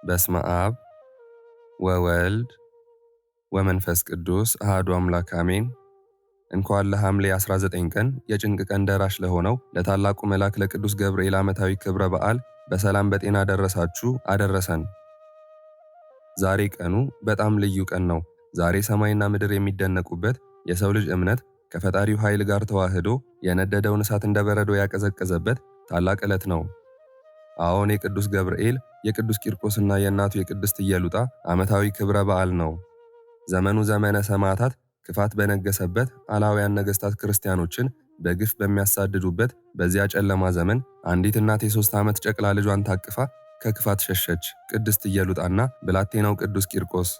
በስመ አብ ወወልድ ወመንፈስ ቅዱስ አሐዱ አምላክ አሜን። እንኳን ለሐምሌ 19 ቀን የጭንቅ ቀን ደራሽ ለሆነው ለታላቁ መልአክ ለቅዱስ ገብርኤል ዓመታዊ ክብረ በዓል በሰላም በጤና ደረሳችሁ አደረሰን። ዛሬ ቀኑ በጣም ልዩ ቀን ነው። ዛሬ ሰማይና ምድር የሚደነቁበት፣ የሰው ልጅ እምነት ከፈጣሪው ኃይል ጋር ተዋህዶ የነደደውን እሳት እንደ በረዶ ያቀዘቀዘበት ታላቅ ዕለት ነው። አዎን፣ የቅዱስ ገብርኤል የቅዱስ ቂርቆስና የእናቱ የቅድስት ኢየሉጣ ዓመታዊ ክብረ በዓል ነው። ዘመኑ ዘመነ ሰማዕታት ክፋት በነገሰበት፣ አላውያን ነገሥታት ክርስቲያኖችን በግፍ በሚያሳድዱበት በዚያ ጨለማ ዘመን አንዲት እናት የ3 ዓመት ጨቅላ ልጇን ታቅፋ ከክፋት ሸሸች፣ ቅድስት ኢየሉጣና ብላቴናው ቅዱስ ቂርቆስ።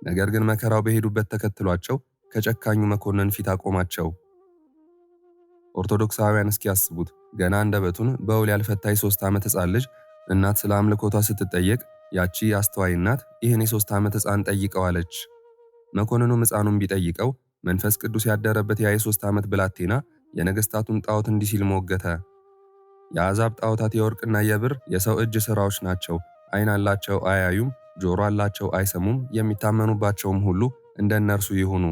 ነገር ግን መከራው በሄዱበት ተከትሏቸው ከጨካኙ መኮንን ፊት አቆማቸው። ኦርቶዶክሳውያን እስኪያስቡት ገና አንደበቱን በውል ያልፈታ የ3 ዓመት ሕፃን ልጅ እናት ስለ አምልኮቷ ስትጠየቅ ያቺ አስተዋይ እናት ይህን የ3 ዓመት ሕፃን ጠይቀው አለች። መኮንኑም ሕፃኑን ቢጠይቀው መንፈስ ቅዱስ ያደረበት ያ የ3 ዓመት ብላቴና የነገሥታቱን ጣዖት እንዲህ ሲል ሞገተ። የአሕዛብ ጣዖታት የወርቅና የብር የሰው እጅ ሥራዎች ናቸው። ዓይን አላቸው አያዩም፣ ጆሮ አላቸው አይሰሙም፣ የሚታመኑባቸውም ሁሉ እንደ እነርሱ ይሁኑ።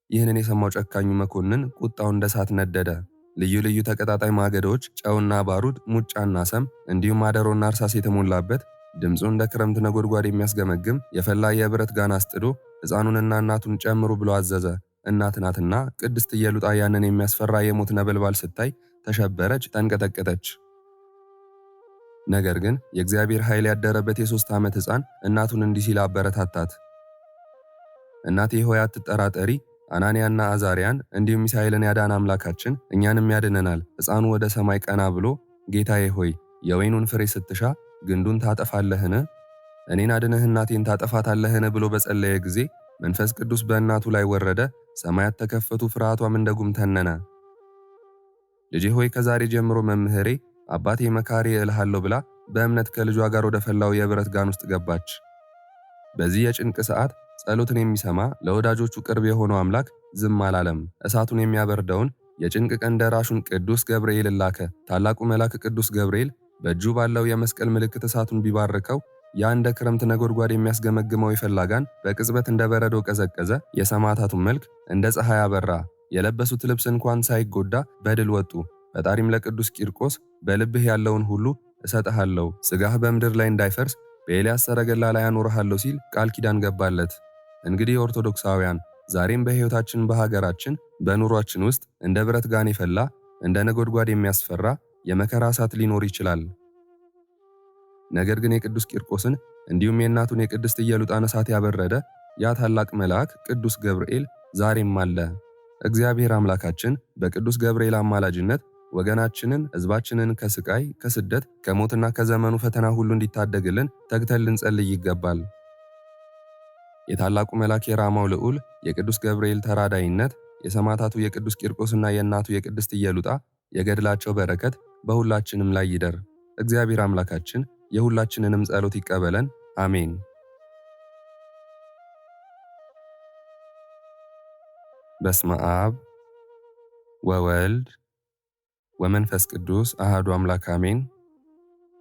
ይህንን የሰማው ጨካኙ መኮንን ቁጣው እንደ እሳት ነደደ። ልዩ ልዩ ተቀጣጣይ ማገዶች፣ ጨውና ባሩድ፣ ሙጫና ሰም እንዲሁም አደሮና እርሳስ የተሞላበት ድምፁ እንደ ክረምት ነጎድጓድ የሚያስገመግም የፈላ የብረት ጋን አስጥዶ ሕፃኑንና እናቱን ጨምሩ ብሎ አዘዘ። እናት ናትና ቅድስት ኢየሉጣ ያንን የሚያስፈራ የሞት ነበልባል ስታይ ተሸበረች፣ ተንቀጠቀጠች። ነገር ግን የእግዚአብሔር ኃይል ያደረበት የ3 ዓመት ሕፃን እናቱን እንዲህ ሲል አበረታታት። እናቴ ሆይ አትጠራጠሪ፣ አናንያና አዛሪያን እንዲሁም ሚሳኤልን ያዳነ አምላካችን እኛንም ያድነናል። ሕፃኑ ወደ ሰማይ ቀና ብሎ ጌታዬ ሆይ የወይኑን ፍሬ ስትሻ ግንዱን ታጠፋለህን? እኔን አድነህ እናቴን ታጠፋታለህን? ብሎ በጸለየ ጊዜ መንፈስ ቅዱስ በእናቱ ላይ ወረደ። ሰማያት ተከፈቱ፣ ፍርሃቷም እንደ ጉም ተነነ። ልጄ ሆይ ከዛሬ ጀምሮ መምህሬ አባቴ መካሪ እልሃለሁ ብላ በእምነት ከልጇ ጋር ወደ ፈላው የብረት ጋን ውስጥ ገባች። በዚህ የጭንቅ ሰዓት ጸሎትን የሚሰማ ለወዳጆቹ ቅርብ የሆነው አምላክ ዝም አላለም። እሳቱን የሚያበርደውን የጭንቅ ቀን ደራሹን ቅዱስ ገብርኤልን ላከ። ታላቁ መልአክ ቅዱስ ገብርኤል በእጁ ባለው የመስቀል ምልክት እሳቱን ቢባርከው ያ እንደ ክረምት ነጎድጓድ የሚያስገመግመው የፈላ ጋን በቅጽበት እንደ በረዶ ቀዘቀዘ። የሰማዕታቱን መልክ እንደ ፀሐይ አበራ። የለበሱት ልብስ እንኳን ሳይጎዳ በድል ወጡ። ፈጣሪም ለቅዱስ ቂርቆስ በልብህ ያለውን ሁሉ እሰጥሃለሁ፣ ሥጋህ በምድር ላይ እንዳይፈርስ በኤልያስ ሰረገላ ላይ አኖርሃለሁ ሲል ቃል ኪዳን ገባለት። እንግዲህ ኦርቶዶክሳውያን ዛሬም በሕይወታችን፣ በሀገራችን፣ በኑሯችን ውስጥ እንደ ብረት ጋን የፈላ እንደ ነጎድጓድ የሚያስፈራ የመከራ እሳት ሊኖር ይችላል። ነገር ግን የቅዱስ ቂርቆስን እንዲሁም የእናቱን የቅድስት ኢየሉጣን እሳት ያበረደ ያ ታላቅ መልአክ ቅዱስ ገብርኤል ዛሬም አለ። እግዚአብሔር አምላካችን በቅዱስ ገብርኤል አማላጅነት ወገናችንን፣ ሕዝባችንን ከስቃይ፣ ከስደት፣ ከሞትና ከዘመኑ ፈተና ሁሉ እንዲታደግልን ተግተን ልንጸልይ ይገባል። የታላቁ መልአክ የራማው ልዑል የቅዱስ ገብርኤል ተራዳይነት፣ የሰማዕታቱ የቅዱስ ቂርቆስና የእናቱ የቅድስት ኢየሉጣ የገድላቸው በረከት በሁላችንም ላይ ይደር። እግዚአብሔር አምላካችን የሁላችንንም ጸሎት ይቀበለን። አሜን። በስመ አብ ወወልድ ወመንፈስ ቅዱስ አሐዱ አምላክ አሜን።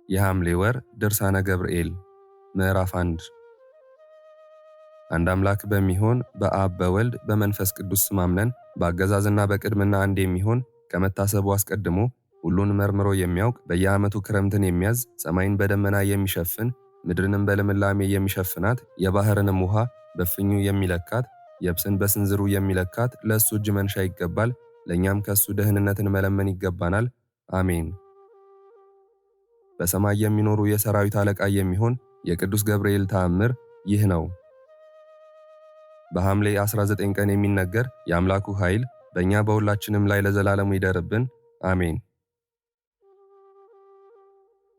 የሐምሌ ወር ድርሳነ ገብርኤል ምዕራፍ 1 አንድ አምላክ በሚሆን በአብ በወልድ በመንፈስ ቅዱስ ስም አምነን በአገዛዝና በቅድምና አንድ የሚሆን ከመታሰቡ አስቀድሞ ሁሉን መርምሮ የሚያውቅ በየዓመቱ ክረምትን የሚያዝ ሰማይን በደመና የሚሸፍን ምድርንም በልምላሜ የሚሸፍናት የባህርንም ውሃ በፍኙ የሚለካት የብስን በስንዝሩ የሚለካት ለእሱ እጅ መንሻ ይገባል። ለእኛም ከእሱ ደህንነትን መለመን ይገባናል። አሜን። በሰማይ የሚኖሩ የሰራዊት አለቃ የሚሆን የቅዱስ ገብርኤል ተአምር ይህ ነው። በሐምሌ 19 ቀን የሚነገር የአምላኩ ኃይል በእኛ በሁላችንም ላይ ለዘላለሙ ይደርብን። አሜን።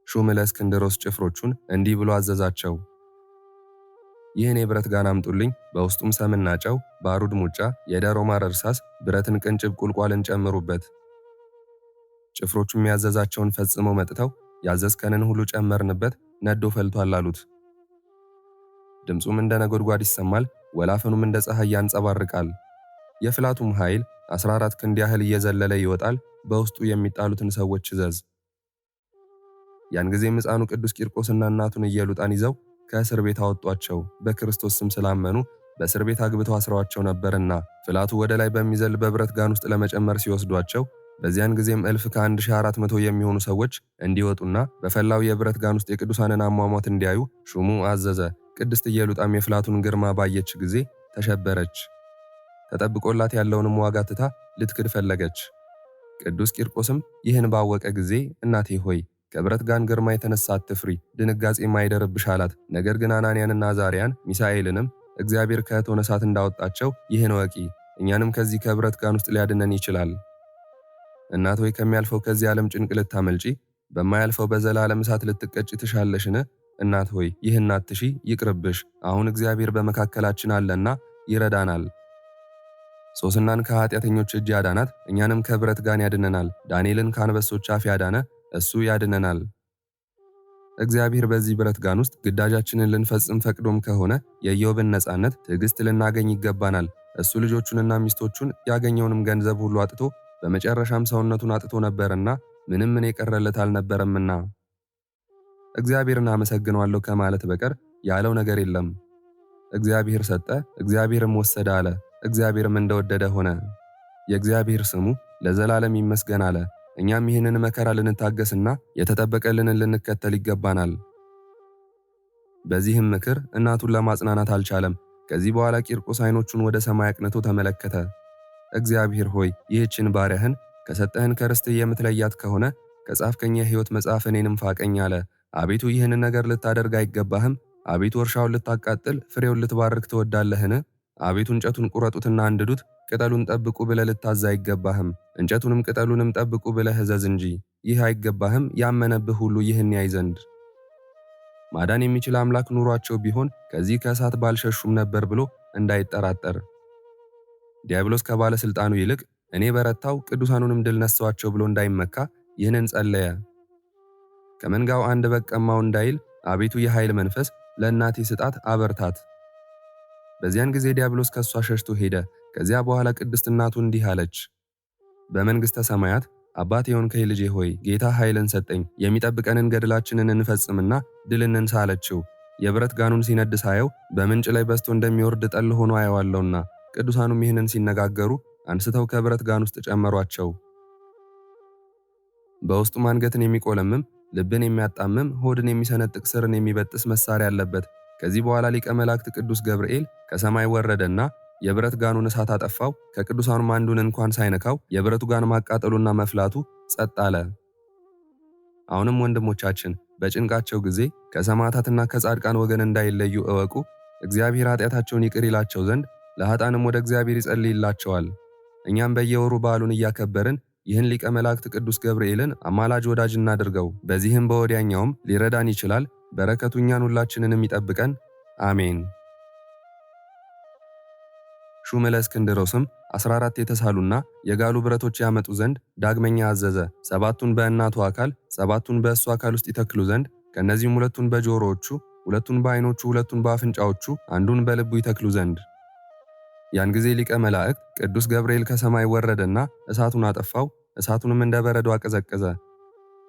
ሹም ለእስክንድሮስ ጭፍሮቹን እንዲህ ብሎ አዘዛቸው። ይህን የብረት ጋን አምጡልኝ፣ በውስጡም ሰምና ጨው፣ ባሩድ፣ ሙጫ፣ የደሮ ማር እርሳስ፣ ብረትን ቅንጭብ፣ ቁልቋልን ጨምሩበት። ጭፍሮቹም ያዘዛቸውን ፈጽመው መጥተው ያዘዝከንን ሁሉ ጨመርንበት፣ ነዶ ፈልቷል አሉት። ድምፁም እንደ ነጎድጓድ ይሰማል፣ ወላፈኑም እንደ ፀሐይ ያንጸባርቃል። የፍላቱም ኃይል 14 ክንድ ያህል እየዘለለ ይወጣል። በውስጡ የሚጣሉትን ሰዎች እዘዝ። ያን ጊዜም ሕፃኑ ቅዱስ ቂርቆስና እናቱን ኢየሉጣን ይዘው ከእስር ቤት አወጧቸው። በክርስቶስ ስም ስላመኑ በእስር ቤት አግብተው አስረዋቸው ነበርና ፍላቱ ወደ ላይ በሚዘል በብረት ጋን ውስጥ ለመጨመር ሲወስዷቸው በዚያን ጊዜም እልፍ ከ1400 የሚሆኑ ሰዎች እንዲወጡና በፈላው የብረት ጋን ውስጥ የቅዱሳንን አሟሟት እንዲያዩ ሹሙ አዘዘ። ቅድስት ኢየሉጣም የፍላቱን ግርማ ባየች ጊዜ ተሸበረች። ተጠብቆላት ያለውንም ዋጋ ትታ ልትክድ ፈለገች። ቅዱስ ቂርቆስም ይህን ባወቀ ጊዜ እናቴ ሆይ ከብረት ጋን ግርማ የተነሳ አትፍሪ፣ ድንጋጼም አይደርብሽ አላት። ነገር ግን አናንያንና አዛርያን ሚሳኤልንም እግዚአብሔር ከእቶነ እሳት እንዳወጣቸው ይህን ወቂ፣ እኛንም ከዚህ ከብረት ጋን ውስጥ ሊያድነን ይችላል። እናት ሆይ ከሚያልፈው ከዚህ ዓለም ጭንቅ ልታመልጪ በማያልፈው በዘላለም እሳት ልትቀጭ ትሻለሽን? እናት ሆይ ይህን አትሺ፣ ይቅርብሽ። አሁን እግዚአብሔር በመካከላችን አለና ይረዳናል። ሶስናን ከኃጢአተኞች እጅ ያዳናት እኛንም ከብረት ጋን ያድነናል። ዳንኤልን ከአንበሶች አፍ ያዳነ እሱ ያድነናል። እግዚአብሔር በዚህ ብረት ጋን ውስጥ ግዳጃችንን ልንፈጽም ፈቅዶም ከሆነ የኢዮብን ነጻነት፣ ትዕግስት ልናገኝ ይገባናል። እሱ ልጆቹንና ሚስቶቹን ያገኘውንም ገንዘብ ሁሉ አጥቶ በመጨረሻም ሰውነቱን አጥቶ ነበርና ምንም ምን የቀረለት አልነበረምና እግዚአብሔርን አመሰግነዋለሁ ከማለት በቀር ያለው ነገር የለም። እግዚአብሔር ሰጠ፣ እግዚአብሔርም ወሰደ አለ። እግዚአብሔርም እንደወደደ ሆነ። የእግዚአብሔር ስሙ ለዘላለም ይመስገን አለ። እኛም ይህንን መከራ ልንታገስና የተጠበቀልንን ልንከተል ይገባናል። በዚህም ምክር እናቱን ለማጽናናት አልቻለም። ከዚህ በኋላ ቂርቆስ ዓይኖቹን ወደ ሰማይ አቅንቶ ተመለከተ። እግዚአብሔር ሆይ ይህችን ባሪያህን ከሰጠህን ከርስትህ የምትለያት ከሆነ ከጻፍከኝ የሕይወት መጽሐፍ እኔንም ፋቀኝ አለ። አቤቱ ይህንን ነገር ልታደርግ አይገባህም። አቤቱ እርሻውን ልታቃጥል ፍሬውን ልትባርክ ትወዳለህን? አቤቱ እንጨቱን ቁረጡትና አንድዱት፣ ቅጠሉን ጠብቁ ብለህ ልታዝ አይገባህም። እንጨቱንም ቅጠሉንም ጠብቁ ብለህ እዘዝ እንጂ። ይህ አይገባህም፣ ያመነብህ ሁሉ ይህን ያይ ዘንድ። ማዳን የሚችል አምላክ ኑሯቸው ቢሆን ከዚህ ከእሳት ባልሸሹም ነበር ብሎ እንዳይጠራጠር። ዲያብሎስ ከባለሥልጣኑ ይልቅ እኔ በረታው ቅዱሳኑንም ድል ነሳዋቸው ብሎ እንዳይመካ ይህንን ጸለየ። ከመንጋው አንድ በግ ቀማው እንዳይል አቤቱ የኃይል መንፈስ ለእናቴ ስጣት፣ አበርታት። በዚያን ጊዜ ዲያብሎስ ከሷ ሸሽቶ ሄደ። ከዚያ በኋላ ቅድስት እናቱ እንዲህ አለች። በመንግሥተ ሰማያት አባቴ የሆንከኝ ልጄ ሆይ ጌታ ኃይልን ሰጠኝ፣ የሚጠብቀንን ገድላችንን እንፈጽምና ድል እንንሳ አለችው። የብረት ጋኑን ሲነድ ሳየው በምንጭ ላይ በስቶ እንደሚወርድ ጠል ሆኖ አየዋለሁና። ቅዱሳኑም ይህንን ሲነጋገሩ አንስተው ከብረት ጋን ውስጥ ጨመሯቸው። በውስጡም አንገትን የሚቆለምም ልብን የሚያጣምም ሆድን የሚሰነጥቅ ስርን የሚበጥስ መሳሪያ አለበት። ከዚህ በኋላ ሊቀ መላእክት ቅዱስ ገብርኤል ከሰማይ ወረደና የብረት ጋኑን እሳት አጠፋው። ከቅዱሳኑም አንዱን እንኳን ሳይነካው የብረቱ ጋን ማቃጠሉና መፍላቱ ጸጥ አለ። አሁንም ወንድሞቻችን በጭንቃቸው ጊዜ ከሰማዕታትና ከጻድቃን ወገን እንዳይለዩ እወቁ። እግዚአብሔር ኃጢአታቸውን ይቅር ይላቸው ዘንድ ለኃጥአንም ወደ እግዚአብሔር ይጸልይላቸዋል። እኛም በየወሩ በዓሉን እያከበርን ይህን ሊቀ መላእክት ቅዱስ ገብርኤልን አማላጅ ወዳጅ እናድርገው። በዚህም በወዲያኛውም ሊረዳን ይችላል። በረከቱ እኛን ሁላችንንም ይጠብቀን፣ አሜን። ሹም ለእስክንድሮስም 14 የተሳሉና የጋሉ ብረቶች ያመጡ ዘንድ ዳግመኛ አዘዘ። 7ቱን በእናቱ አካል 7ቱን በእሱ አካል ውስጥ ይተክሉ ዘንድ ከእነዚህም 2ቱን በጆሮዎቹ፣ 2ቱን በዓይኖቹ፣ 2ቱን በአፍንጫዎቹ፣ አንዱን በልቡ ይተክሉ ዘንድ። ያን ጊዜ ሊቀ መላእክት ቅዱስ ገብርኤል ከሰማይ ወረደና እሳቱን አጠፋው። እሳቱንም እንደ በረዶ አቀዘቀዘ።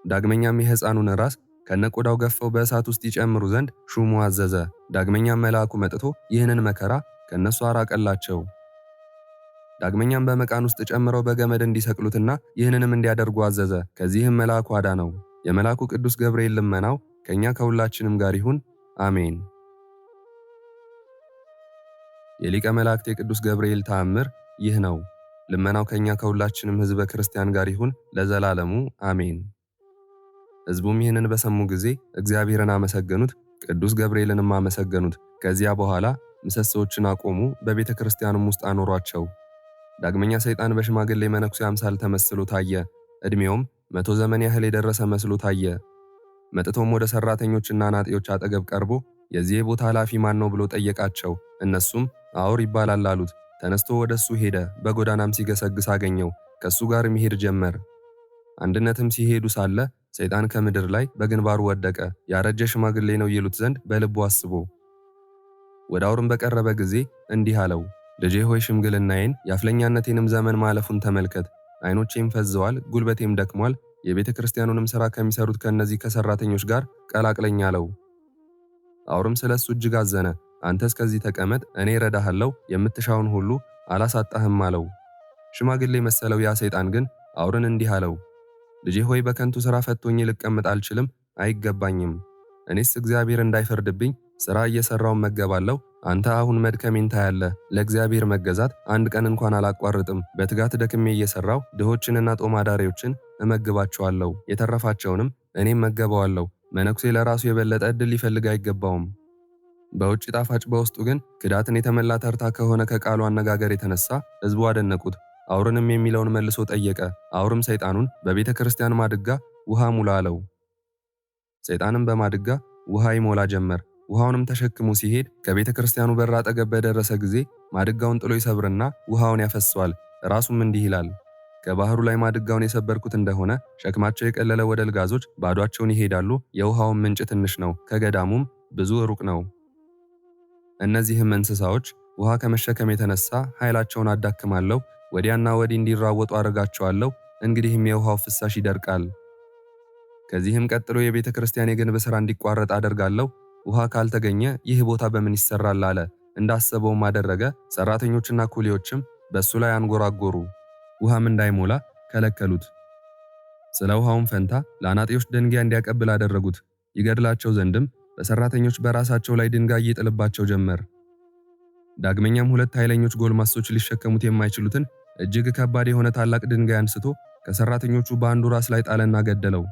ዳግመኛም የሕፃኑን ራስ ከነቆዳው ገፈው በእሳት ውስጥ ይጨምሩ ዘንድ ሹሙ አዘዘ። ዳግመኛም መልአኩ መጥቶ ይህንን መከራ ከነሱ አራቀላቸው። ዳግመኛም በመቃን ውስጥ ጨምረው በገመድ እንዲሰቅሉትና ይህንንም እንዲያደርጉ አዘዘ። ከዚህም መልአኩ አዳነው። የመልአኩ ቅዱስ ገብርኤል ልመናው ከእኛ ከሁላችንም ጋር ይሁን፣ አሜን። የሊቀ መላእክት የቅዱስ ገብርኤል ተአምር ይህ ነው። ልመናው ከእኛ ከሁላችንም ሕዝበ ክርስቲያን ጋር ይሁን ለዘላለሙ አሜን። ሕዝቡም ይህንን በሰሙ ጊዜ እግዚአብሔርን አመሰገኑት፣ ቅዱስ ገብርኤልንም አመሰገኑት። ከዚያ በኋላ ምሰሶዎችን አቆሙ፣ በቤተ ክርስቲያኑም ውስጥ አኖሯቸው። ዳግመኛ ሰይጣን በሽማግሌ መነኩሴ አምሳል ተመስሎ ታየ። ዕድሜውም 100 ዘመን ያህል የደረሰ መስሎ ታየ። መጥቶም ወደ ሠራተኞችና ናጤዎች አጠገብ ቀርቦ የዚህ ቦታ ኃላፊ ማን ነው ብሎ ጠየቃቸው። እነሱም አውር ይባላል አሉት። ተነስቶ ወደ እሱ ሄደ። በጎዳናም ሲገሰግስ አገኘው። ከእሱ ጋር መሄድ ጀመር። አንድነትም ሲሄዱ ሳለ ሰይጣን ከምድር ላይ በግንባሩ ወደቀ። ያረጀ ሽማግሌ ነው ይሉት ዘንድ በልቡ አስቦ ወደ አውርም በቀረበ ጊዜ እንዲህ አለው፣ ልጄ ሆይ ሽምግልናዬን የአፍለኛነቴንም ዘመን ማለፉን ተመልከት። ዓይኖቼም ፈዘዋል፣ ጉልበቴም ደክሟል። የቤተ ክርስቲያኑንም ሥራ ከሚሰሩት ከእነዚህ ከሠራተኞች ጋር ቀላቅለኝ አለው። አውርም ስለ እሱ እጅግ አዘነ። አንተ እስከዚህ ተቀመጥ፣ እኔ እረዳሃለሁ፣ የምትሻውን ሁሉ አላሳጣህም አለው። ሽማግሌ መሰለው ያ ሰይጣን ግን አውርን እንዲህ አለው፣ ልጄ ሆይ በከንቱ ሥራ ፈቶኝ ልቀመጥ አልችልም፣ አይገባኝም። እኔስ እግዚአብሔር እንዳይፈርድብኝ ሥራ እየሠራው መገባለሁ። አንተ አሁን መድከሜን ታያለህ። ለእግዚአብሔር መገዛት አንድ ቀን እንኳን አላቋርጥም። በትጋት ደክሜ እየሠራው ድሆችንና ጦም አዳሪዎችን እመግባቸዋለሁ፣ የተረፋቸውንም እኔም መገበዋለሁ። መነኩሴ ለራሱ የበለጠ ዕድል ሊፈልግ አይገባውም። በውጭ ጣፋጭ በውስጡ ግን ክዳትን የተመላ ተርታ ከሆነ ከቃሉ አነጋገር የተነሳ ሕዝቡ አደነቁት። አውርንም የሚለውን መልሶ ጠየቀ። አውርም ሰይጣኑን በቤተ ክርስቲያን ማድጋ ውሃ ሙላ አለው። ሰይጣንም በማድጋ ውሃ ይሞላ ጀመር። ውሃውንም ተሸክሞ ሲሄድ ከቤተ ክርስቲያኑ በር አጠገብ በደረሰ ጊዜ ማድጋውን ጥሎ ይሰብርና ውሃውን ያፈሰዋል። ራሱም እንዲህ ይላል፣ ከባህሩ ላይ ማድጋውን የሰበርኩት እንደሆነ ሸክማቸው የቀለለ ወደልጋዞች ባዷቸውን ይሄዳሉ። የውሃውን ምንጭ ትንሽ ነው፣ ከገዳሙም ብዙ ሩቅ ነው። እነዚህም እንስሳዎች ውሃ ከመሸከም የተነሳ ኃይላቸውን አዳክማለሁ፣ ወዲያና ወዲህ እንዲራወጡ አደርጋቸዋለሁ። እንግዲህም የውሃው ፍሳሽ ይደርቃል። ከዚህም ቀጥሎ የቤተ ክርስቲያን የግንብ ሥራ እንዲቋረጥ አደርጋለሁ። ውሃ ካልተገኘ ይህ ቦታ በምን ይሰራል አለ። እንዳሰበውም አደረገ። ሠራተኞችና ኩሊዎችም በእሱ ላይ አንጎራጎሩ፣ ውሃም እንዳይሞላ ከለከሉት። ስለ ውሃውም ፈንታ ለአናጢዎች ድንጋይ እንዲያቀብል አደረጉት። ይገድላቸው ዘንድም በሠራተኞች በራሳቸው ላይ ድንጋይ ይጥልባቸው ጀመር። ዳግመኛም 2 ኃይለኞች ጎልማሶች ሊሸከሙት የማይችሉትን እጅግ ከባድ የሆነ ታላቅ ድንጋይ አንስቶ ከሠራተኞቹ በአንዱ ራስ ላይ ጣለና ገደለው።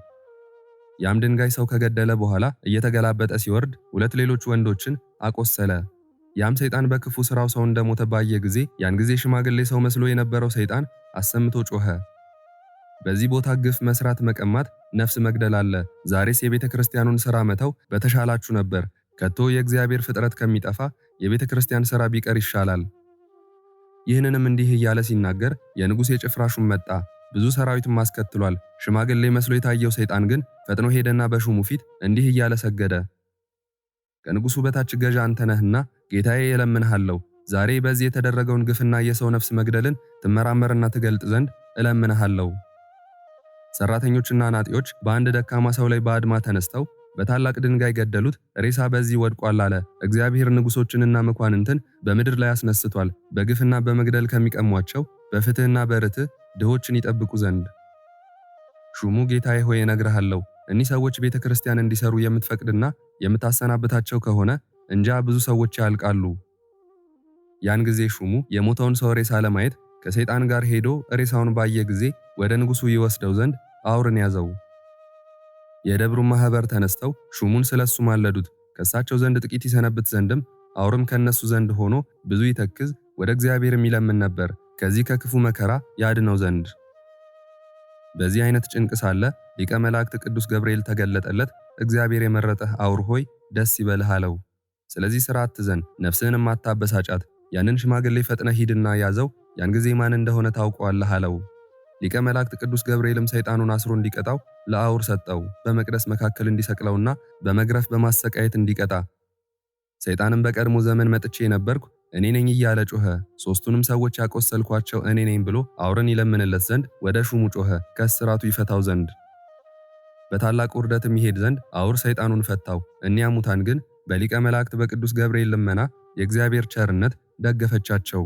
ያም ድንጋይ ሰው ከገደለ በኋላ እየተገላበጠ ሲወርድ 2 ሌሎች ወንዶችን አቆሰለ። ያም ሰይጣን በክፉ ሥራው ሰው እንደሞተ ባየ ጊዜ ያን ጊዜ ሽማግሌ ሰው መስሎ የነበረው ሰይጣን አሰምቶ ጮኸ፣ በዚህ ቦታ ግፍ መስራት፣ መቀማት፣ ነፍስ መግደል አለ። ዛሬስ የቤተ ክርስቲያኑን ሥራ መተው በተሻላችሁ ነበር። ከቶ የእግዚአብሔር ፍጥረት ከሚጠፋ የቤተ ክርስቲያን ሥራ ቢቀር ይሻላል። ይህንንም እንዲህ እያለ ሲናገር የንጉሥ የጭፍራ ሹም መጣ፣ ብዙ ሰራዊትም አስከትሏል። ሽማግሌ መስሎ የታየው ሰይጣን ግን ፈጥኖ ሄደና በሹሙ ፊት እንዲህ እያለ ሰገደ፣ ከንጉሡ በታች ገዣ አንተ ነህና ጌታዬ እለምንሃለሁ፣ ዛሬ በዚህ የተደረገውን ግፍና የሰው ነፍስ መግደልን ትመራመርና ትገልጥ ዘንድ እለምንሃለሁ። ሠራተኞችና አናጢዎች በአንድ ደካማ ሰው ላይ በአድማ ተነስተው በታላቅ ድንጋይ ገደሉት። ሬሳ በዚህ ወድቋል አለ። እግዚአብሔር ንጉሶችንና መኳንንትን በምድር ላይ አስነስቷል፣ በግፍና በመግደል ከሚቀሟቸው በፍትህና በርትዕ ድሆችን ይጠብቁ ዘንድ። ሹሙ ጌታዬ ሆይ እነግርሃለሁ፣ እኒህ ሰዎች ቤተ ክርስቲያን እንዲሰሩ የምትፈቅድና የምታሰናብታቸው ከሆነ እንጃ ብዙ ሰዎች ያልቃሉ። ያን ጊዜ ሹሙ የሞተውን ሰው ሬሳ ለማየት ከሰይጣን ጋር ሄዶ ሬሳውን ባየ ጊዜ ወደ ንጉሡ ይወስደው ዘንድ አውርን ያዘው። የደብሩ ማህበር ተነስተው ሹሙን ስለሱ ማለዱት። ከሳቸው ዘንድ ጥቂት ይሰነብት ዘንድም አውርም ከነሱ ዘንድ ሆኖ ብዙ ይተክዝ ወደ እግዚአብሔርም ይለምን ነበር፣ ከዚህ ከክፉ መከራ ያድነው ዘንድ። በዚህ አይነት ጭንቅ ሳለ ሊቀ መላእክት ቅዱስ ገብርኤል ተገለጠለት። እግዚአብሔር የመረጠህ አውር ሆይ ደስ ይበልህ አለው። ስለዚህ ሥራ አትዘን፣ ነፍስህንም አታበሳጫት። ያንን ሽማግሌ ፈጥነህ ሂድና ያዘው፣ ያን ጊዜ ማን እንደሆነ ታውቀዋለህ አለው። ሊቀ መላእክት ቅዱስ ገብርኤልም ሰይጣኑን አስሮ እንዲቀጣው ለአውር ሰጠው፣ በመቅደስ መካከል እንዲሰቅለውና በመግረፍ በማሰቃየት እንዲቀጣ። ሰይጣንም በቀድሞ ዘመን መጥቼ ነበርኩ እኔ ነኝ እያለ ጮኸ። 3ቱንም ሰዎች ያቆሰልኳቸው እኔ ነኝ ብሎ አውርን ይለምንለት ዘንድ ወደ ሹሙ ጮኸ፣ ከእስራቱ ይፈታው ዘንድ። በታላቅ ውርደትም ይሄድ ዘንድ አውር ሰይጣኑን ፈታው። እኒያ ሙታን ግን በሊቀ መላእክት በቅዱስ ገብርኤል ልመና የእግዚአብሔር ቸርነት ደገፈቻቸው።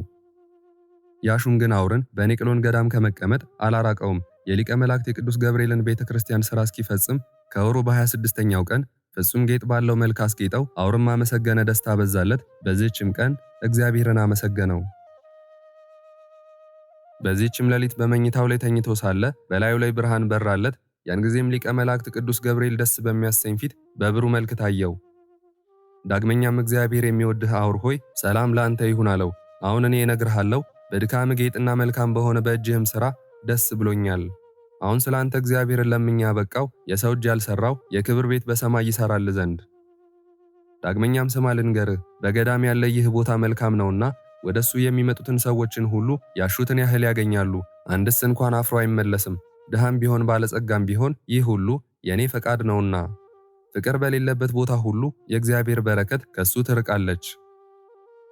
ያሹም ግን አውርን በኒቅሎን ገዳም ከመቀመጥ አላራቀውም። የሊቀ መላእክት የቅዱስ ገብርኤልን ቤተ ክርስቲያን ሥራ እስኪፈጽም ከወሩ በ26ኛው ቀን ፍጹም ጌጥ ባለው መልክ አስጌጠው። አውርም አመሰገነ፣ ደስታ በዛለት። በዚህችም ቀን እግዚአብሔርን አመሰገነው። በዚህችም ሌሊት በመኝታው ላይ ተኝቶ ሳለ በላዩ ላይ ብርሃን በራለት። ያን ጊዜም ሊቀ መላእክት ቅዱስ ገብርኤል ደስ በሚያሰኝ ፊት በብሩህ መልክ ታየው። ዳግመኛም እግዚአብሔር የሚወድህ አውር ሆይ ሰላም ለአንተ ይሁን አለው። አሁን እኔ እነግርሃለሁ፣ በድካም ጌጥና መልካም በሆነ በእጅህም ሥራ ደስ ብሎኛል። አሁን ስላንተ እግዚአብሔርን ለምኛ ያበቃው የሰው እጅ ያልሰራው የክብር ቤት በሰማይ ይሰራል ዘንድ። ዳግመኛም ስማ ልንገርህ፣ በገዳም ያለ ይህ ቦታ መልካም ነውና ወደሱ የሚመጡትን ሰዎችን ሁሉ ያሹትን ያህል ያገኛሉ። አንድስ እንኳን አፍሮ አይመለስም። ድሃም ቢሆን ባለጸጋም ቢሆን ይህ ሁሉ የኔ ፈቃድ ነውና። ፍቅር በሌለበት ቦታ ሁሉ የእግዚአብሔር በረከት ከሱ ትርቃለች።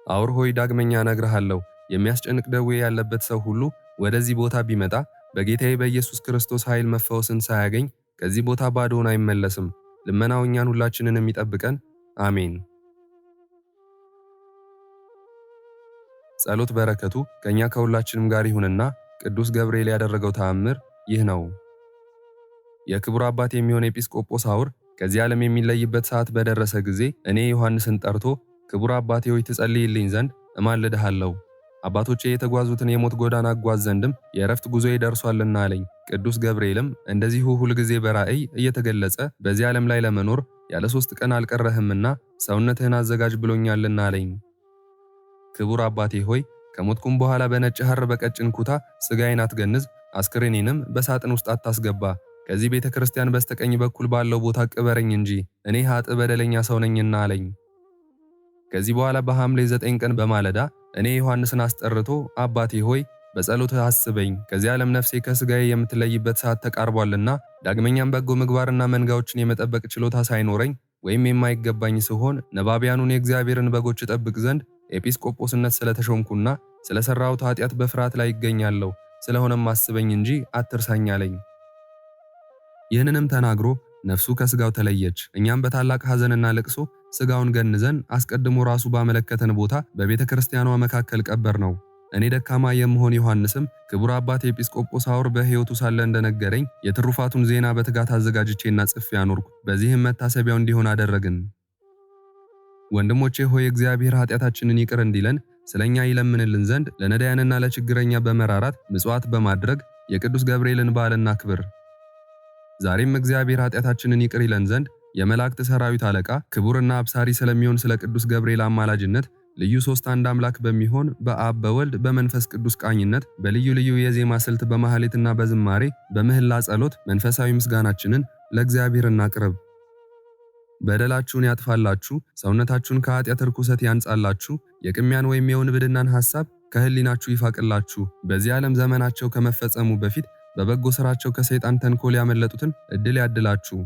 አውር ሆይ ዳግመኛ እነግርሃለሁ፣ የሚያስጨንቅ ደዌ ያለበት ሰው ሁሉ ወደዚህ ቦታ ቢመጣ በጌታዬ በኢየሱስ ክርስቶስ ኃይል መፈወስን ሳያገኝ ከዚህ ቦታ ባዶውን አይመለስም። ልመናው እኛን ሁላችንንም ይጠብቀን። አሜን። ጸሎት በረከቱ ከእኛ ከሁላችንም ጋር ይሁንና ቅዱስ ገብርኤል ያደረገው ተአምር ይህ ነው። የክቡር አባት የሚሆን ኤጲስቆጶስ አውር ከዚህ ዓለም የሚለይበት ሰዓት በደረሰ ጊዜ እኔ ዮሐንስን ጠርቶ ክቡር አባቴ ሆይ ትጸልይልኝ ዘንድ እማልድሃለሁ፣ አባቶቼ የተጓዙትን የሞት ጎዳና አጓዝ ዘንድም የእረፍት ጉዞዬ ደርሷልና አለኝ። ቅዱስ ገብርኤልም እንደዚሁ ሁልጊዜ በራእይ እየተገለጸ በዚህ ዓለም ላይ ለመኖር ያለ 3 ቀን አልቀረህምና ሰውነትህን አዘጋጅ ብሎኛልና አለኝ። ክቡር አባቴ ሆይ ከሞትኩም በኋላ በነጭ ሐር በቀጭን ኩታ ሥጋዬን አትገንዝ፣ አስክሬኔንም በሳጥን ውስጥ አታስገባ። ከዚህ ቤተ ክርስቲያን በስተቀኝ በኩል ባለው ቦታ ቅበረኝ እንጂ እኔ ኃጥእ በደለኛ ሰው ነኝና አለኝ። ከዚህ በኋላ በሐምሌ 9 ቀን በማለዳ እኔ ዮሐንስን አስጠርቶ አባቴ ሆይ በጸሎትህ አስበኝ፣ ከዚህ ዓለም ነፍሴ ከሥጋዬ የምትለይበት ሰዓት ተቃርቧልና ዳግመኛም በጎ ምግባርና መንጋዎችን የመጠበቅ ችሎታ ሳይኖረኝ ወይም የማይገባኝ ስሆን ነባቢያኑን የእግዚአብሔርን በጎች እጠብቅ ዘንድ ኤጲስቆጶስነት ስለተሾምኩና ስለሰራሁት ኃጢአት በፍርሃት ላይ ይገኛለሁ። ስለሆነም አስበኝ እንጂ አትርሳኝ አለኝ። ይህንንም ተናግሮ ነፍሱ ከሥጋው ተለየች። እኛም በታላቅ ሐዘንና ለቅሶ ሥጋውን ገንዘን አስቀድሞ ራሱ ባመለከተን ቦታ በቤተ ክርስቲያኗ መካከል ቀበር ነው። እኔ ደካማ የምሆን ዮሐንስም ክቡር አባት ኤጲስቆጶስ አውር በሕይወቱ ሳለ እንደነገረኝ የትሩፋቱን ዜና በትጋት አዘጋጅቼና ጽፌ አኖርኩ። በዚህም መታሰቢያው እንዲሆን አደረግን። ወንድሞቼ ሆይ እግዚአብሔር ኃጢአታችንን ይቅር እንዲለን ስለኛ ይለምንልን ዘንድ ለነዳያንና ለችግረኛ በመራራት ምጽዋት በማድረግ የቅዱስ ገብርኤልን በዓል እናክብር። ዛሬም እግዚአብሔር ኃጢአታችንን ይቅር ይለን ዘንድ የመላእክት ሰራዊት አለቃ ክቡርና አብሳሪ ስለሚሆን ስለ ቅዱስ ገብርኤል አማላጅነት ልዩ ሦስት አንድ አምላክ በሚሆን በአብ በወልድ በመንፈስ ቅዱስ ቃኝነት በልዩ ልዩ የዜማ ስልት በማህሌትና በዝማሬ በምህላ ጸሎት መንፈሳዊ ምስጋናችንን ለእግዚአብሔር እናቅርብ። በደላችሁን ያጥፋላችሁ፣ ሰውነታችሁን ከኃጢአት ርኩሰት ያንጻላችሁ፣ የቅሚያን ወይም የውንብድናን ሐሳብ ከህሊናችሁ ይፋቅላችሁ። በዚህ ዓለም ዘመናቸው ከመፈጸሙ በፊት በበጎ ሥራቸው ከሰይጣን ተንኮል ያመለጡትን ዕድል ያድላችሁ።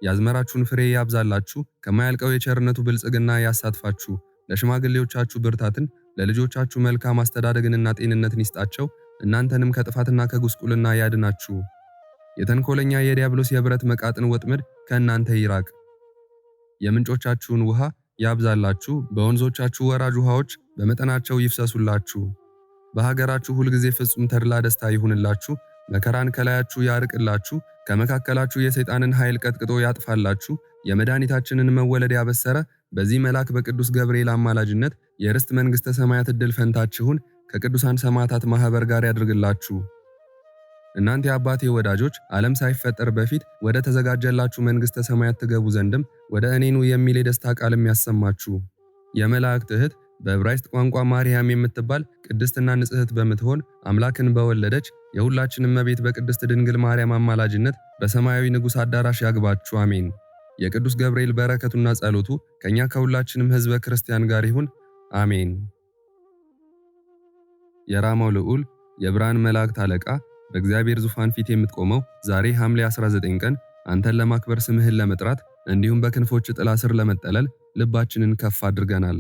ያዝመራችሁን ፍሬ ያብዛላችሁ፣ ከማያልቀው የቸርነቱ ብልጽግና ያሳትፋችሁ። ለሽማግሌዎቻችሁ ብርታትን፣ ለልጆቻችሁ መልካም አስተዳደግንና ጤንነትን ይስጣቸው። እናንተንም ከጥፋትና ከጉስቁልና ያድናችሁ። የተንኮለኛ የዲያብሎስ የብረት መቃጥን ወጥመድ ከእናንተ ይራቅ። የምንጮቻችሁን ውሃ ያብዛላችሁ፣ በወንዞቻችሁ ወራጅ ውሃዎች በመጠናቸው ይፍሰሱላችሁ። በሀገራችሁ ሁልጊዜ ፍጹም ተድላ ደስታ ይሁንላችሁ። መከራን ከላያችሁ ያርቅላችሁ፣ ከመካከላችሁ የሰይጣንን ኃይል ቀጥቅጦ ያጥፋላችሁ። የመድኃኒታችንን መወለድ ያበሰረ በዚህ መልአክ በቅዱስ ገብርኤል አማላጅነት የርስት መንግሥተ ሰማያት ዕድል ፈንታችሁን ከቅዱሳን ሰማዕታት ማኅበር ጋር ያድርግላችሁ። እናንተ የአባቴ ወዳጆች ዓለም ሳይፈጠር በፊት ወደ ተዘጋጀላችሁ መንግሥተ ሰማያት ትገቡ ዘንድም ወደ እኔ ኑ የሚል የደስታ ቃል የሚያሰማችሁ የመላእክት እህት በዕብራይስጥ ቋንቋ ማርያም የምትባል ቅድስትና ንጽሕት በምትሆን አምላክን በወለደች የሁላችንም እመቤት በቅድስት ድንግል ማርያም አማላጅነት በሰማያዊ ንጉሥ አዳራሽ ያግባችሁ። አሜን። የቅዱስ ገብርኤል በረከቱና ጸሎቱ ከኛ ከሁላችንም ሕዝበ ክርስቲያን ጋር ይሁን። አሜን። የራማው ልዑል የብርሃን መላእክት አለቃ በእግዚአብሔር ዙፋን ፊት የምትቆመው ዛሬ ሐምሌ 19 ቀን አንተን ለማክበር ስምህን ለመጥራት እንዲሁም በክንፎች ጥላ ስር ለመጠለል ልባችንን ከፍ አድርገናል።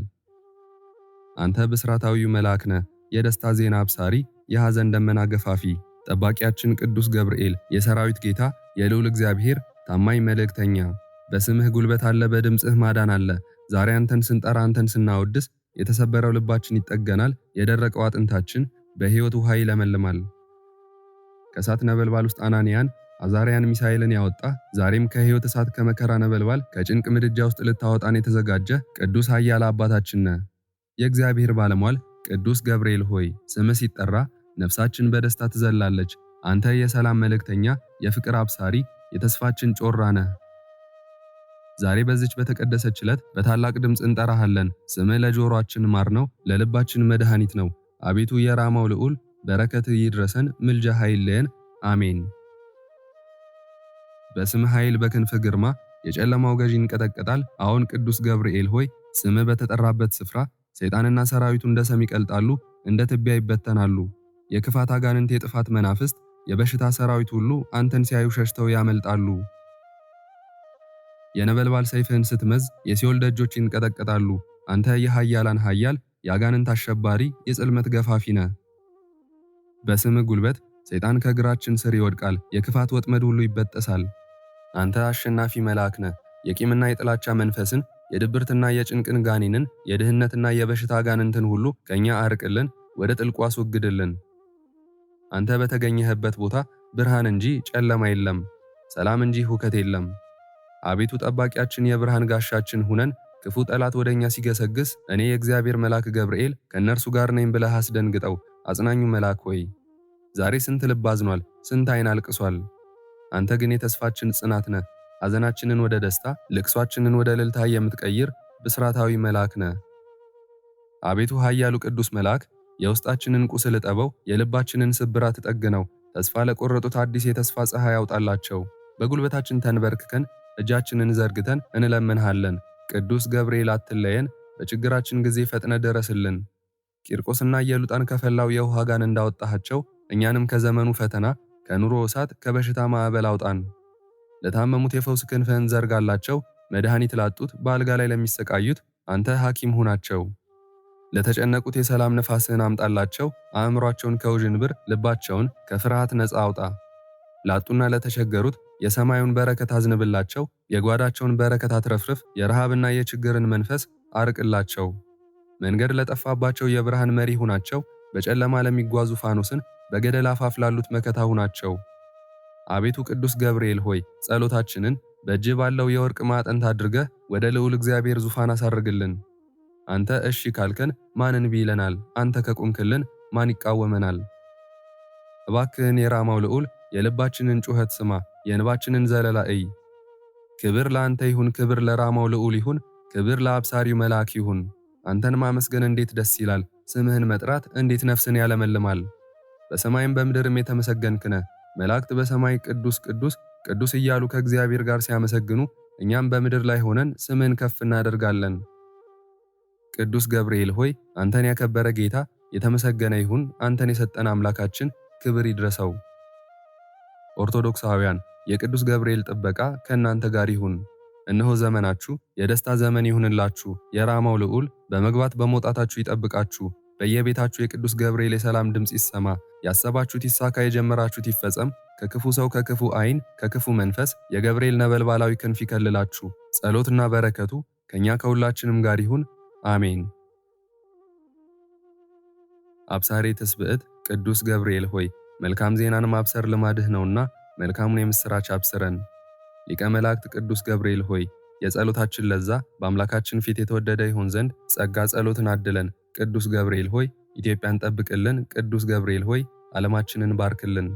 አንተ ብስራታዊው መልአክ ነህ፣ የደስታ ዜና አብሳሪ፣ የሐዘን ደመና ገፋፊ፣ ጠባቂያችን ቅዱስ ገብርኤል፣ የሰራዊት ጌታ፣ የልዑል እግዚአብሔር ታማኝ መልእክተኛ። በስምህ ጉልበት አለ፣ በድምፅህ ማዳን አለ። ዛሬ አንተን ስንጠራ፣ አንተን ስናወድስ የተሰበረው ልባችን ይጠገናል፣ የደረቀው አጥንታችን በሕይወት ውሃ ይለመልማል። ከእሳት ነበልባል ውስጥ አናንያን አዛርያን ሚሳኤልን ያወጣ ዛሬም ከሕይወት እሳት ከመከራ ነበልባል ከጭንቅ ምድጃ ውስጥ ልታወጣን የተዘጋጀ ቅዱስ ኃያል አባታችን ነህ። የእግዚአብሔር ባለሟል ቅዱስ ገብርኤል ሆይ ስምህ ሲጠራ ነፍሳችን በደስታ ትዘላለች። አንተ የሰላም መልእክተኛ፣ የፍቅር አብሳሪ፣ የተስፋችን ጮራ ነህ። ዛሬ በዚች በተቀደሰች ዕለት በታላቅ ድምፅ እንጠራሃለን። ስምህ ለጆሮአችን ማር ነው፣ ለልባችን መድኃኒት ነው። አቤቱ የራማው ልዑል በረከትህ ይድረሰን፣ ምልጃህ አይለየን። አሜን። በስምህ ኃይል በክንፍህ ግርማ የጨለማው ገዢ ይንቀጠቀጣል። አሁን ቅዱስ ገብርኤል ሆይ ስምህ በተጠራበት ስፍራ ሰይጣንና ሰራዊቱ እንደ ሰም ይቀልጣሉ፣ እንደ ትቢያ ይበተናሉ። የክፋት አጋንንት፣ የጥፋት መናፍስት፣ የበሽታ ሰራዊት ሁሉ አንተን ሲያዩ ሸሽተው ያመልጣሉ። የነበልባል ሰይፍህን ስትመዝ የሲኦል ደጆች ይንቀጠቀጣሉ። አንተ የኃያላን ኃያል፣ የአጋንንት አሸባሪ፣ የጽልመት ገፋፊ ነህ። በስምህ ጉልበት ሰይጣን ከእግራችን ስር ይወድቃል፣ የክፋት ወጥመድ ሁሉ ይበጠሳል። አንተ አሸናፊ መልአክ ነህ። የቂምና የጥላቻ መንፈስን፣ የድብርትና የጭንቅን ጋኔንን፣ የድህነትና የበሽታ አጋንንትን ሁሉ ከእኛ አርቅልን፣ ወደ ጥልቁ አስወግድልን። አንተ በተገኘህበት ቦታ ብርሃን እንጂ ጨለማ የለም፣ ሰላም እንጂ ሁከት የለም። አቤቱ ጠባቂያችን፣ የብርሃን ጋሻችን ሁነን፣ ክፉ ጠላት ወደኛ ሲገሰግስ እኔ የእግዚአብሔር መልአክ ገብርኤል ከእነርሱ ጋር ነኝ ብለህ አስደንግጠው። አጽናኙ መልአክ ሆይ ዛሬ ስንት ልብ አዝኗል፣ ስንት ዓይን አልቅሷል። አንተ ግን የተስፋችን ጽናት ነህ። ሐዘናችንን ወደ ደስታ፣ ልቅሷችንን ወደ እልልታ የምትቀይር ብስራታዊ መልአክ ነህ። አቤቱ ኃያሉ ቅዱስ መልአክ የውስጣችንን ቁስል እጠበው፣ የልባችንን ስብራት ጠግነው። ተስፋ ለቆረጡት አዲስ የተስፋ ፀሐይ ያውጣላቸው። በጉልበታችን ተንበርክከን እጃችንን ዘርግተን እንለምንሃለን። ቅዱስ ገብርኤል አትለየን፣ በችግራችን ጊዜ ፈጥነ ደረስልን። ቂርቆስና ኢየሉጣን ከፈላው የውሃ ጋን እንዳወጣሃቸው እኛንም ከዘመኑ ፈተና፣ ከኑሮ እሳት፣ ከበሽታ ማዕበል አውጣን። ለታመሙት የፈውስ ክንፍህን ዘርጋላቸው። መድኃኒት ላጡት፣ በአልጋ ላይ ለሚሰቃዩት አንተ ሐኪም ሁናቸው። ለተጨነቁት የሰላም ነፋስህን አምጣላቸው። አእምሯቸውን ከውዥንብር፣ ልባቸውን ከፍርሃት ነፃ አውጣ። ላጡና ለተቸገሩት የሰማዩን በረከት አዝንብላቸው። የጓዳቸውን በረከት አትረፍርፍ። የረሃብና የችግርን መንፈስ አርቅላቸው። መንገድ ለጠፋባቸው የብርሃን መሪ ሁናቸው። በጨለማ ለሚጓዙ ፋኖስን፣ በገደል አፋፍ ላሉት መከታ ሁናቸው። አቤቱ ቅዱስ ገብርኤል ሆይ ጸሎታችንን በእጅ ባለው የወርቅ ማዕጠንት አድርገህ ወደ ልዑል እግዚአብሔር ዙፋን አሳርግልን። አንተ እሺ ካልከን ማን እንቢ ይለናል? አንተ ከቆምክልን ማን ይቃወመናል? እባክህን የራማው ልዑል የልባችንን ጩኸት ስማ፣ የእንባችንን ዘለላ እይ። ክብር ለአንተ ይሁን፣ ክብር ለራማው ልዑል ይሁን፣ ክብር ለአብሳሪው መልአክ ይሁን። አንተን ማመስገን እንዴት ደስ ይላል! ስምህን መጥራት እንዴት ነፍስን ያለመልማል! በሰማይም በምድርም የተመሰገንክ ነህ። መላእክት በሰማይ ቅዱስ ቅዱስ ቅዱስ እያሉ ከእግዚአብሔር ጋር ሲያመሰግኑ፣ እኛም በምድር ላይ ሆነን ስምህን ከፍ እናደርጋለን። ቅዱስ ገብርኤል ሆይ አንተን ያከበረ ጌታ የተመሰገነ ይሁን። አንተን የሰጠን አምላካችን ክብር ይድረሰው። ኦርቶዶክሳውያን የቅዱስ ገብርኤል ጥበቃ ከእናንተ ጋር ይሁን። እነሆ ዘመናችሁ የደስታ ዘመን ይሁንላችሁ። የራማው ልዑል በመግባት በመውጣታችሁ ይጠብቃችሁ። በየቤታችሁ የቅዱስ ገብርኤል የሰላም ድምፅ ይሰማ። ያሰባችሁት ይሳካ፣ የጀመራችሁት ይፈጸም። ከክፉ ሰው፣ ከክፉ ዓይን፣ ከክፉ መንፈስ የገብርኤል ነበልባላዊ ክንፍ ይከልላችሁ። ጸሎትና በረከቱ ከኛ ከሁላችንም ጋር ይሁን፣ አሜን። አብሳሬ ትስብዕት ቅዱስ ገብርኤል ሆይ መልካም ዜናን ማብሰር ልማድህ ነውና መልካሙን የምስራች አብስረን። ሊቀ መላእክት ቅዱስ ገብርኤል ሆይ የጸሎታችን ለዛ በአምላካችን ፊት የተወደደ ይሆን ዘንድ ጸጋ ጸሎትን አድለን። ቅዱስ ገብርኤል ሆይ ኢትዮጵያን ጠብቅልን። ቅዱስ ገብርኤል ሆይ ዓለማችንን ባርክልን።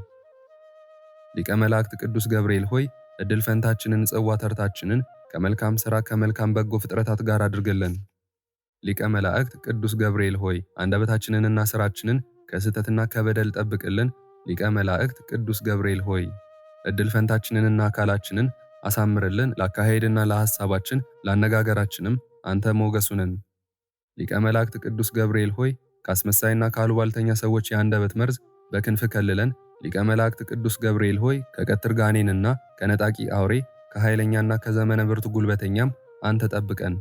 ሊቀ መላእክት ቅዱስ ገብርኤል ሆይ እድል ፈንታችንን፣ ጽዋ ተርታችንን ከመልካም ሥራ ከመልካም በጎ ፍጥረታት ጋር አድርግልን። ሊቀ መላእክት ቅዱስ ገብርኤል ሆይ አንደበታችንንና ሥራችንን ከስህተትና ከበደል ጠብቅልን። ሊቀ መላእክት ቅዱስ ገብርኤል ሆይ እድል ፈንታችንንና አካላችንን አሳምርልን። ለአካሄድና ለሐሳባችን ለአነጋገራችንም አንተ ሞገሱንን። ሊቀ መላእክት ቅዱስ ገብርኤል ሆይ ከአስመሳይና ከአሉባልተኛ ሰዎች የአንደበት መርዝ በክንፍ ከልለን። ሊቀ መላእክት ቅዱስ ገብርኤል ሆይ ከቀትር ጋኔንና ከነጣቂ አውሬ ከኃይለኛና ከዘመነ ብርቱ ጉልበተኛም አንተ ጠብቀን።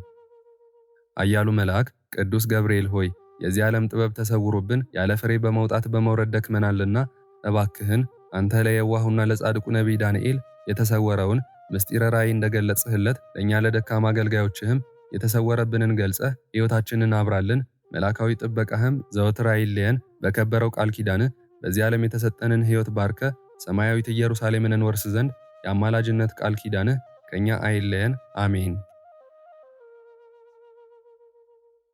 አያሉ መልአክ ቅዱስ ገብርኤል ሆይ የዚህ ዓለም ጥበብ ተሰውሮብን ያለ ፍሬ በመውጣት በመውረድ ደክመናልና እባክህን አንተ ለየዋሁና ለጻድቁ ነቢይ ዳንኤል የተሰወረውን ምስጢረ ራእይ እንደገለጽህለት ለእኛ ለደካማ አገልጋዮችህም የተሰወረብንን ገልጸህ ሕይወታችንን አብራልን። መላካዊ ጥበቃህም ዘወትር አይለየን። በከበረው ቃል ኪዳንህ በዚህ ዓለም የተሰጠንን ሕይወት ባርከ ሰማያዊት ኢየሩሳሌምን እንወርስ ዘንድ የአማላጅነት ቃል ኪዳንህ ከእኛ አይለየን፣ አሜን።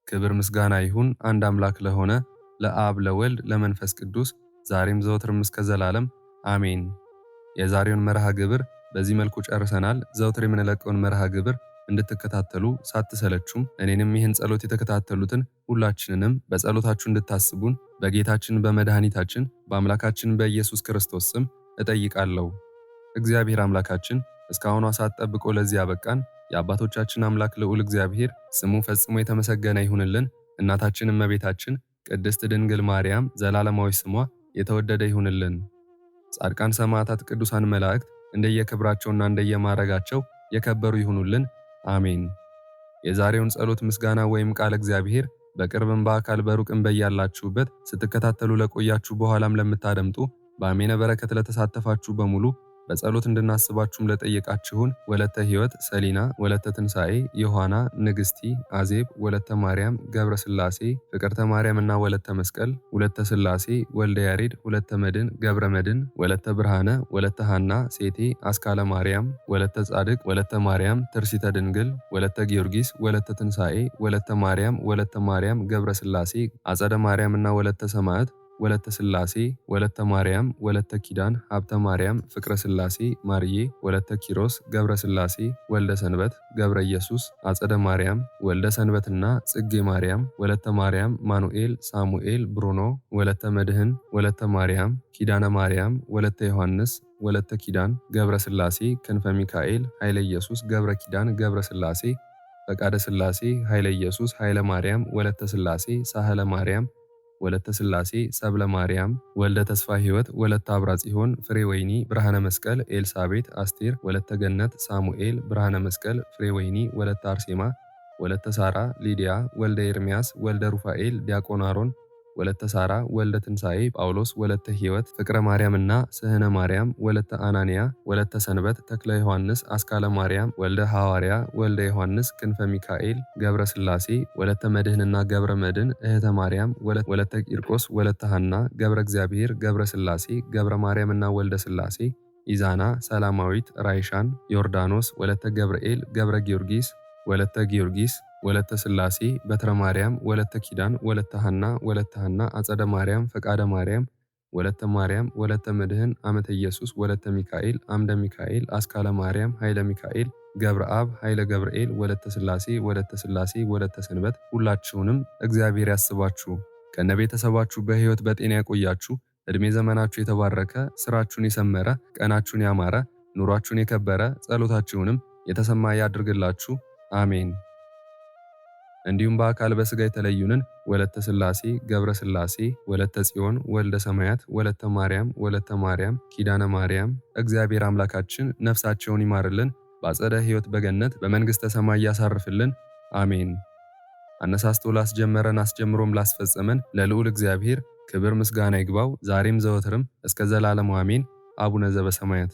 ክብር ምስጋና ይሁን አንድ አምላክ ለሆነ ለአብ ለወልድ ለመንፈስ ቅዱስ ዛሬም ዘወትርም እስከ ዘላለም አሜን። የዛሬውን መርሃ ግብር በዚህ መልኩ ጨርሰናል። ዘወትር የምንለቀውን መርሃ ግብር እንድትከታተሉ ሳትሰለቹም እኔንም ይህን ጸሎት የተከታተሉትን ሁላችንንም በጸሎታችሁ እንድታስቡን በጌታችን በመድኃኒታችን በአምላካችን በኢየሱስ ክርስቶስ ስም እጠይቃለሁ። እግዚአብሔር አምላካችን እስካሁኗ ሰዓት ጠብቆ ለዚህ ያበቃን የአባቶቻችን አምላክ ልዑል እግዚአብሔር ስሙ ፈጽሞ የተመሰገነ ይሁንልን። እናታችን እመቤታችን ቅድስት ድንግል ማርያም ዘላለማዊ ስሟ የተወደደ ይሁንልን። ጻድቃን ሰማዕታት፣ ቅዱሳን መላእክት እንደየክብራቸውና እንደየማዕረጋቸው የከበሩ ይሁኑልን፣ አሜን። የዛሬውን ጸሎት ምስጋና ወይም ቃል እግዚአብሔር በቅርብም በአካል በሩቅም በያላችሁበት ስትከታተሉ ለቆያችሁ በኋላም ለምታደምጡ በአሜነ በረከት ለተሳተፋችሁ በሙሉ በጸሎት እንድናስባችሁም ለጠየቃችሁን ወለተ ሕይወት ሰሊና፣ ወለተ ትንሣኤ ዮሐና፣ ንግስቲ አዜብ፣ ወለተ ማርያም ገብረ ሥላሴ፣ ፍቅርተ ማርያም እና ወለተ መስቀል፣ ወለተ ሥላሴ ወልደ ያሬድ፣ ወለተ መድን ገብረ መድን፣ ወለተ ብርሃነ፣ ወለተ ሐና ሴቴ፣ አስካለ ማርያም፣ ወለተ ጻድቅ፣ ወለተ ማርያም ትርሲተ ድንግል፣ ወለተ ጊዮርጊስ፣ ወለተ ትንሣኤ፣ ወለተ ማርያም ገብረ ሥላሴ፣ አጸደ ማርያም እና ወለተ ሰማዕት፣ ወለተ ሥላሴ፣ ወለተ ማርያም፣ ወለተ ኪዳን፣ ሀብተ ማርያም፣ ፍቅረ ሥላሴ፣ ማርዬ፣ ወለተ ኪሮስ፣ ገብረ ሥላሴ፣ ወልደ ሰንበት፣ ገብረ ኢየሱስ፣ አጸደ ማርያም፣ ወልደ ሰንበትና ጽጌ ማርያም፣ ወለተ ማርያም፣ ማኑኤል፣ ሳሙኤል፣ ብሩኖ፣ ወለተ መድህን፣ ወለተ ማርያም፣ ኪዳነ ማርያም፣ ወለተ ዮሐንስ፣ ወለተ ኪዳን፣ ገብረ ሥላሴ፣ ክንፈ ሚካኤል፣ ኃይለ ኢየሱስ፣ ገብረ ኪዳን፣ ገብረ ሥላሴ፣ ፈቃደ ሥላሴ፣ ኃይለ ኢየሱስ፣ ኃይለ ማርያም፣ ወለተ ሥላሴ፣ ሳህለ ማርያም፣ ወለተ ሥላሴ፣ ሰብለ ማርያም፣ ወልደ ተስፋ ሕይወት፣ ወለተ አብራ ጽዮን፣ ፍሬ ወይኒ፣ ብርሃነ መስቀል፣ ኤልሳቤት፣ አስቴር፣ ወለተ ገነት፣ ሳሙኤል፣ ብርሃነ መስቀል፣ ፍሬ ወይኒ፣ ወለተ አርሴማ፣ ወለተ ሳራ፣ ሊዲያ፣ ወልደ ኤርምያስ፣ ወልደ ሩፋኤል፣ ዲያቆን አሮን፣ ወለተ ሳራ፣ ወልደ ትንሣኤ፣ ጳውሎስ፣ ወለተ ሕይወት፣ ፍቅረ ማርያምና ስህነ ማርያም፣ ወለተ አናንያ፣ ወለተ ሰንበት፣ ተክለ ዮሐንስ፣ አስካለ ማርያም፣ ወልደ ሐዋርያ፣ ወልደ ዮሐንስ፣ ክንፈ ሚካኤል፣ ገብረ ሥላሴ፣ ወለተ መድህንና ገብረ መድን፣ እህተ ማርያም፣ ወለተ ቂርቆስ፣ ወለተ ሐና፣ ገብረ እግዚአብሔር፣ ገብረ ሥላሴ፣ ገብረ ማርያምና ወልደ ሥላሴ፣ ኢዛና፣ ሰላማዊት፣ ራይሻን፣ ዮርዳኖስ፣ ወለተ ገብርኤል፣ ገብረ ጊዮርጊስ፣ ወለተ ጊዮርጊስ፣ ወለተ ሥላሴ፣ በትረ ማርያም፣ ወለተ ኪዳን፣ ወለተ ሐና፣ አጸደ ማርያም፣ ፈቃደ ማርያም፣ ወለተ ማርያም፣ ወለተ መድህን፣ አመተ ኢየሱስ፣ ወለተ ሚካኤል፣ አምደ ሚካኤል፣ አስካለ ማርያም፣ ኃይለ ሚካኤል፣ ገብረ አብ፣ ኃይለ ገብርኤል፣ ወለተ ሥላሴ፣ ወለተ ሰንበት። ሁላችሁንም እግዚአብሔር ያስባችሁ፣ ከነ ቤተሰባችሁ በሕይወት በጤና ያቆያችሁ፣ ዕድሜ ዘመናችሁ የተባረከ፣ ስራችሁን የሰመረ፣ ቀናችሁን ያማረ፣ ኑሯችሁን የከበረ፣ ጸሎታችሁንም የተሰማ ያድርግላችሁ። አሜን። እንዲሁም በአካል በሥጋ የተለዩንን ወለተ ሥላሴ፣ ገብረ ሥላሴ፣ ወለተ ጽዮን፣ ወልደ ሰማያት፣ ወለተ ማርያም፣ ኪዳነ ማርያም እግዚአብሔር አምላካችን ነፍሳቸውን ይማርልን፣ በአጸደ ሕይወት በገነት በመንግሥተ ሰማይ ያሳርፍልን። አሜን። አነሳስቶ ላስጀመረን አስጀምሮም ላስፈጸመን ለልዑል እግዚአብሔር ክብር ምስጋና ይግባው፣ ዛሬም ዘወትርም እስከ ዘላለሙ አሜን። አቡነ ዘበሰማያት